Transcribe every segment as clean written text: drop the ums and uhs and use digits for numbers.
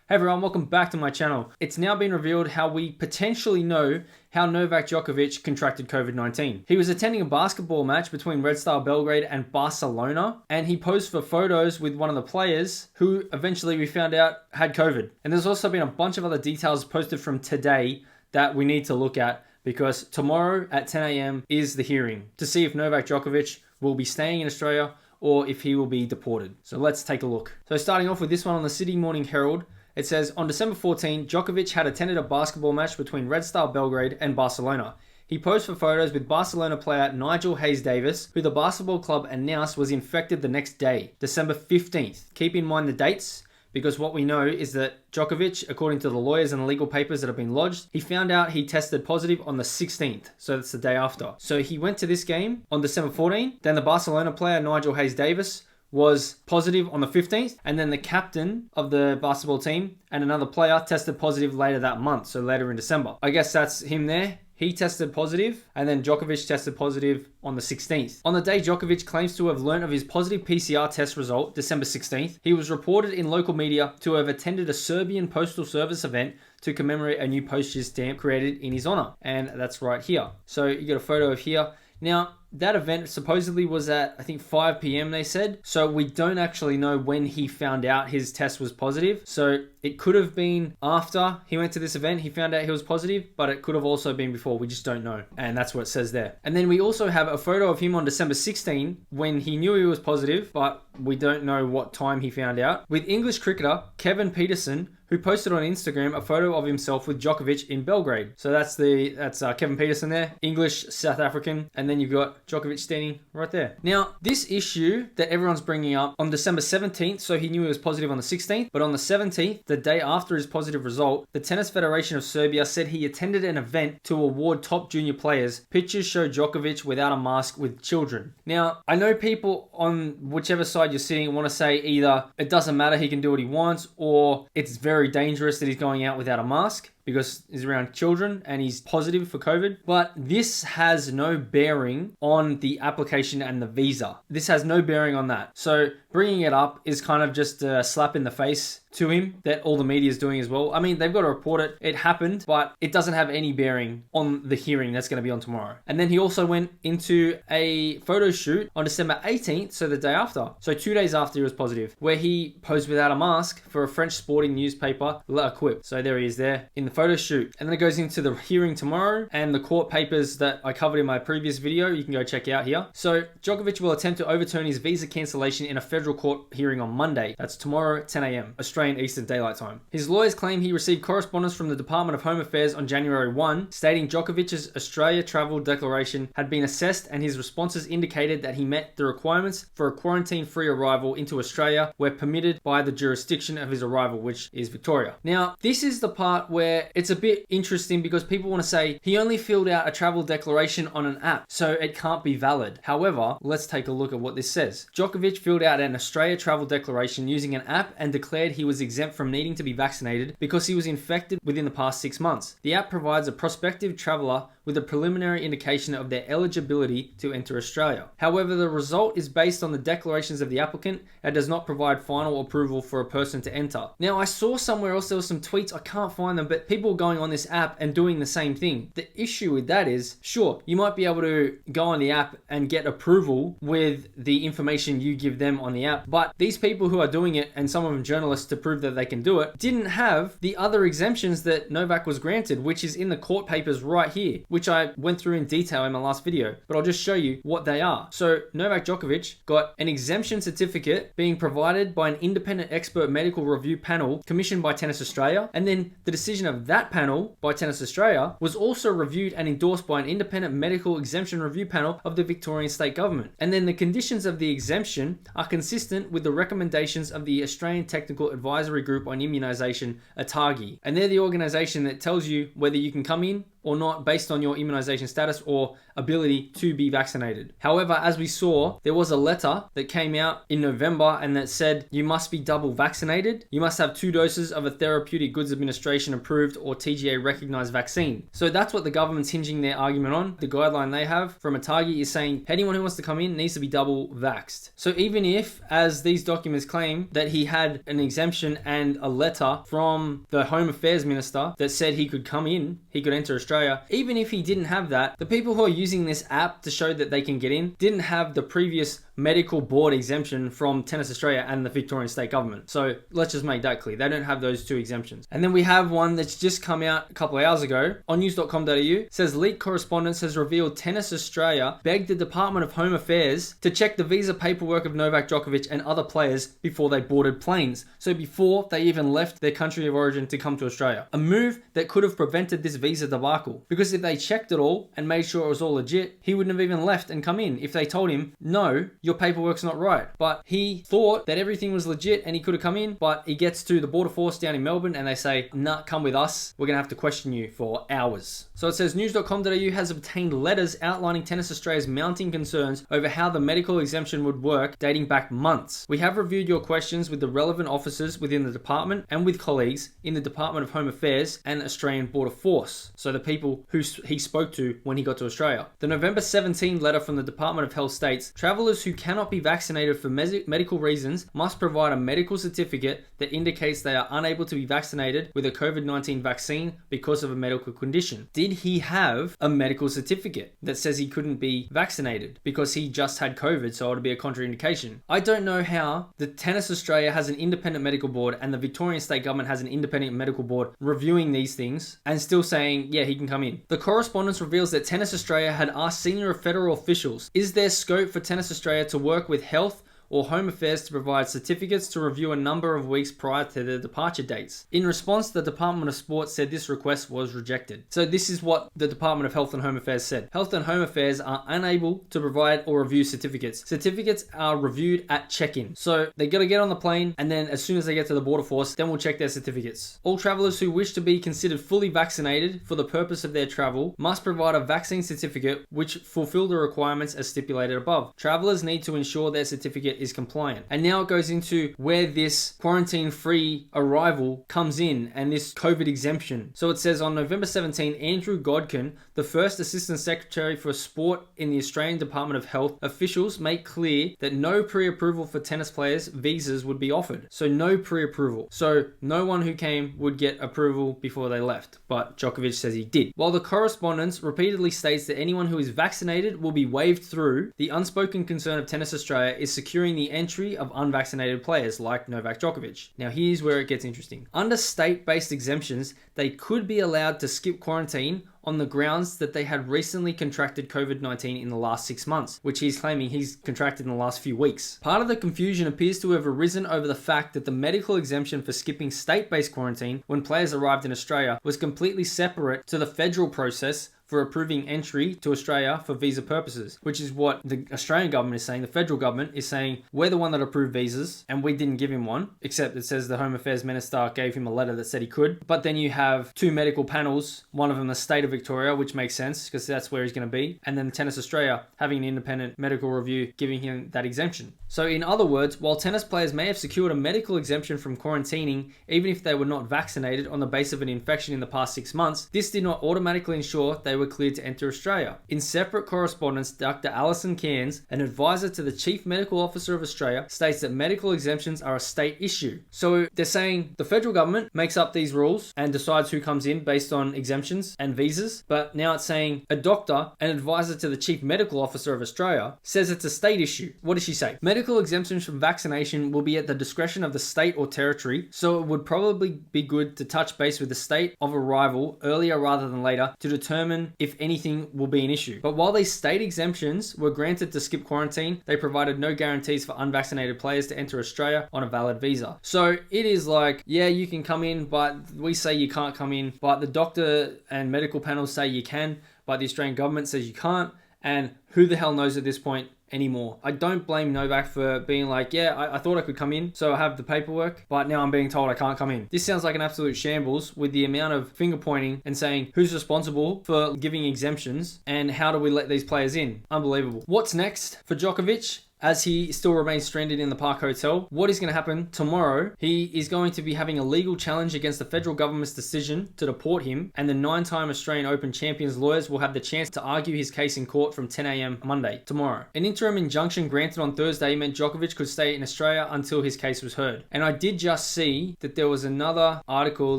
Hey everyone, welcome back to my channel. It's now been revealed how we potentially know how Novak Djokovic contracted COVID-19. He was attending a basketball match between Red Star Belgrade and Barcelona, and he posed for photos with one of the players who eventually we found out had COVID. And there's also been a bunch of other details posted from today that we need to look at because tomorrow at 10 a.m. is the hearing to see if Novak Djokovic will be staying in Australia or if he will be deported. So let's take a look. So starting off with this one on the Sydney Morning Herald, it says, on December 14, Djokovic had attended a basketball match between Red Star Belgrade and Barcelona. He posed for photos with Barcelona player Nigel Hayes-Davis, who the basketball club announced was infected the next day, December 15th. Keep in mind the dates, because what we know is that Djokovic, according to the lawyers and the legal papers that have been lodged, he found out he tested positive on the 16th, so that's the day after. So he went to this game on December 14, then the Barcelona player Nigel Hayes-Davis was positive on the 15th, and then the captain of the basketball team and another player tested positive later that month, so later in December. I guess that's him there. He tested positive, and then Djokovic tested positive on the 16th. On the day Djokovic claims to have learnt of his positive PCR test result, December 16th, he was reported in local media to have attended a Serbian Postal Service event to commemorate a new postage stamp created in his honor. And that's right here. So you got a photo of here. Now, that event supposedly was at, I think, 5 p.m. they said. So we don't actually know when he found out his test was positive. So it could have been after he went to this event, he found out he was positive, but it could have also been before. We just don't know. And that's what it says there. And then we also have a photo of him on December 16 when he knew he was positive, but we don't know what time he found out, with English cricketer Kevin Peterson, who posted on Instagram a photo of himself with Djokovic in Belgrade. So that's Kevin Peterson there, English South African, and then you've got Djokovic standing right there. Now, this issue that everyone's bringing up on December 17th, so he knew he was positive on the 16th, but on the 17th, the day after his positive result, the Tennis Federation of Serbia said he attended an event to award top junior players. Pictures show Djokovic without a mask with children. Now, I know people on whichever side you're sitting want to say either it doesn't matter, he can do what he wants, or it's very dangerous that he's going out without a mask because he's around children and he's positive for COVID. But this has no bearing on the application and the visa. This has no bearing on that. So bringing it up is kind of just a slap in the face to him that all the media is doing as well. I mean, they've got to report it. It happened, but it doesn't have any bearing on the hearing that's going to be on tomorrow. And then he also went into a photo shoot on December 18th, so the day after. So 2 days after he was positive, where he posed without a mask for a French sporting newspaper, L'Equipe. So there he is there in the photo shoot. And then it goes into the hearing tomorrow and the court papers that I covered in my previous video. You can go check out here. So Djokovic will attempt to overturn his visa cancellation in a federal court hearing on Monday. That's tomorrow at 10 a.m. Australian Eastern Daylight Time. His lawyers claim he received correspondence from the Department of Home Affairs on January 1 stating Djokovic's Australia travel declaration had been assessed and his responses indicated that he met the requirements for a quarantine-free arrival into Australia where permitted by the jurisdiction of his arrival, which is Victoria. Now, this is the part where it's a bit interesting because people want to say he only filled out a travel declaration on an app, so it can't be valid. However, let's take a look at what this says. Djokovic filled out an Australia travel declaration using an app and declared he was exempt from needing to be vaccinated because he was infected within the past 6 months. The app provides a prospective traveller with a preliminary indication of their eligibility to enter Australia. However, the result is based on the declarations of the applicant and does not provide final approval for a person to enter. Now, I saw somewhere else there were some tweets, I can't find them, but people going on this app and doing the same thing. The issue with that is, sure, you might be able to go on the app and get approval with the information you give them on the app, but these people who are doing it, and some of them journalists to prove that they can do it, didn't have the other exemptions that Novak was granted, which is in the court papers right here, which I went through in detail in my last video, but I'll just show you what they are. So Novak Djokovic got an exemption certificate being provided by an independent expert medical review panel commissioned by Tennis Australia, and then the decision of that panel by Tennis Australia was also reviewed and endorsed by an independent medical exemption review panel of the Victorian state government. And then the conditions of the exemption are consistent with the recommendations of the Australian Technical Advisory Group on Immunisation, ATAGI, and they're the organisation that tells you whether you can come in or not based on your immunization status or ability to be vaccinated. However, as we saw, there was a letter that came out in November and that said you must be double vaccinated. You must have 2 doses of a Therapeutic Goods Administration approved or TGA recognized vaccine. So that's what the government's hinging their argument on. The guideline they have from Atagi is saying anyone who wants to come in needs to be double vaxxed. So even if, as these documents claim, that he had an exemption and a letter from the Home Affairs Minister that said he could come in, he could enter Australia, even if he didn't have that, the people who are using this app to show that they can get in didn't have the previous medical board exemption from Tennis Australia and the Victorian state government. So let's just make that clear. They don't have those 2 exemptions. And then we have one that's just come out a couple of hours ago on news.com.au. Says leaked correspondence has revealed Tennis Australia begged the Department of Home Affairs to check the visa paperwork of Novak Djokovic and other players before they boarded planes. So before they even left their country of origin to come to Australia. A move that could have prevented this visa debacle. Because if they checked it all and made sure it was all legit, he wouldn't have even left and come in if they told him, no, your paperwork's not right. But he thought that everything was legit and he could have come in, but he gets to the border force down in Melbourne and they say, nah, come with us. We're going to have to question you for hours. So it says news.com.au has obtained letters outlining Tennis Australia's mounting concerns over how the medical exemption would work dating back months. We have reviewed your questions with the relevant officers within the department and with colleagues in the Department of Home Affairs and Australian Border Force. So the people who he spoke to when he got to Australia. The November 17 letter from the Department of Health states, travellers who cannot be vaccinated for medical reasons must provide a medical certificate that indicates they are unable to be vaccinated with a COVID-19 vaccine because of a medical condition. Did he have a medical certificate that says he couldn't be vaccinated because he just had COVID, so it would be a contraindication? I don't know how the Tennis Australia has an independent medical board and the Victorian state government has an independent medical board reviewing these things and still saying, yeah, he can come in. The correspondence reveals that Tennis Australia had asked senior federal officials, is there scope for Tennis Australia to work with health or Home Affairs to provide certificates to review a number of weeks prior to their departure dates. In response, the Department of Sport said this request was rejected. So this is what the Department of Health and Home Affairs said. Health and Home Affairs are unable to provide or review certificates. Certificates are reviewed at check-in. So they got to get on the plane and then as soon as they get to the border force, then we'll check their certificates. All travellers who wish to be considered fully vaccinated for the purpose of their travel must provide a vaccine certificate which fulfill the requirements as stipulated above. Travellers need to ensure their certificate is compliant. And now it goes into where this quarantine-free arrival comes in and this COVID exemption. So it says on November 17, Andrew Godkin, the first Assistant Secretary for Sport in the Australian Department of Health, officials make clear that no pre-approval for tennis players' visas would be offered. So no pre-approval. So no one who came would get approval before they left. But Djokovic says he did. While the correspondence repeatedly states that anyone who is vaccinated will be waved through, the unspoken concern of Tennis Australia is securing the entry of unvaccinated players like Novak Djokovic. Now here's where it gets interesting. Under state-based exemptions, they could be allowed to skip quarantine on the grounds that they had recently contracted COVID-19 in the last 6 months, which he's claiming he's contracted in the last few weeks. Part of the confusion appears to have arisen over the fact that the medical exemption for skipping state-based quarantine when players arrived in Australia was completely separate to the federal process for approving entry to Australia for visa purposes, which is what the Australian government is saying. The federal government is saying, we're the one that approved visas and we didn't give him one, except it says the Home Affairs Minister gave him a letter that said he could. But then you have 2 medical panels, one of them the state of Victoria, which makes sense because that's where he's going to be, and then Tennis Australia having an independent medical review giving him that exemption. So in other words, while tennis players may have secured a medical exemption from quarantining even if they were not vaccinated on the basis of an infection in the past 6 months, this did not automatically ensure they were cleared to enter Australia. In separate correspondence, Dr. Alison Cairns, an advisor to the Chief Medical Officer of Australia, states that medical exemptions are a state issue. So they're saying the federal government makes up these rules and decides who comes in based on exemptions and visas, but now it's saying a doctor, an advisor to the Chief Medical Officer of Australia, says it's a state issue. What does she say? Medical exemptions from vaccination will be at the discretion of the state or territory, so it would probably be good to touch base with the state of arrival earlier rather than later to determine if anything will be an issue. But while these state exemptions were granted to skip quarantine, they provided no guarantees for unvaccinated players to enter Australia on a valid visa. So it is like, yeah, you can come in, but we say you can't come in, but the doctor and medical panels say you can, but the Australian government says you can't. And who the hell knows at this point anymore. I don't blame Novak for being like, yeah, I thought I could come in, so I have the paperwork, but now I'm being told I can't come in. This sounds like an absolute shambles with the amount of finger pointing and saying who's responsible for giving exemptions and how do we let these players in. Unbelievable. What's next for Djokovic? As he still remains stranded in the Park Hotel, what is going to happen tomorrow? He is going to be having a legal challenge against the federal government's decision to deport him, and the 9-time Australian Open champion's lawyers will have the chance to argue his case in court from 10 a.m. Monday, tomorrow. An interim injunction granted on Thursday meant Djokovic could stay in Australia until his case was heard. And I did just see that there was another article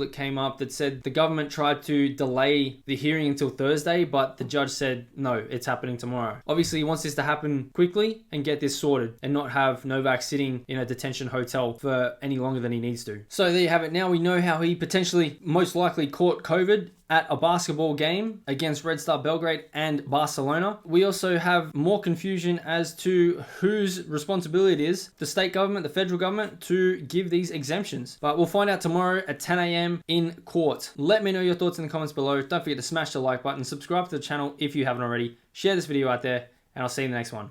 that came up that said the government tried to delay the hearing until Thursday, but the judge said, no, it's happening tomorrow. Obviously, he wants this to happen quickly and get this sorted and not have Novak sitting in a detention hotel for any longer than he needs to. So there you have it. Now we know how he potentially most likely caught COVID at a basketball game against Red Star Belgrade and Barcelona. We also have more confusion as to whose responsibility it is, the state government, the federal government, to give these exemptions. But we'll find out tomorrow at 10 a.m. in court. Let me know your thoughts in the comments below. Don't forget to smash the like button, subscribe to the channel if you haven't already, share this video out there, and I'll see you in the next one.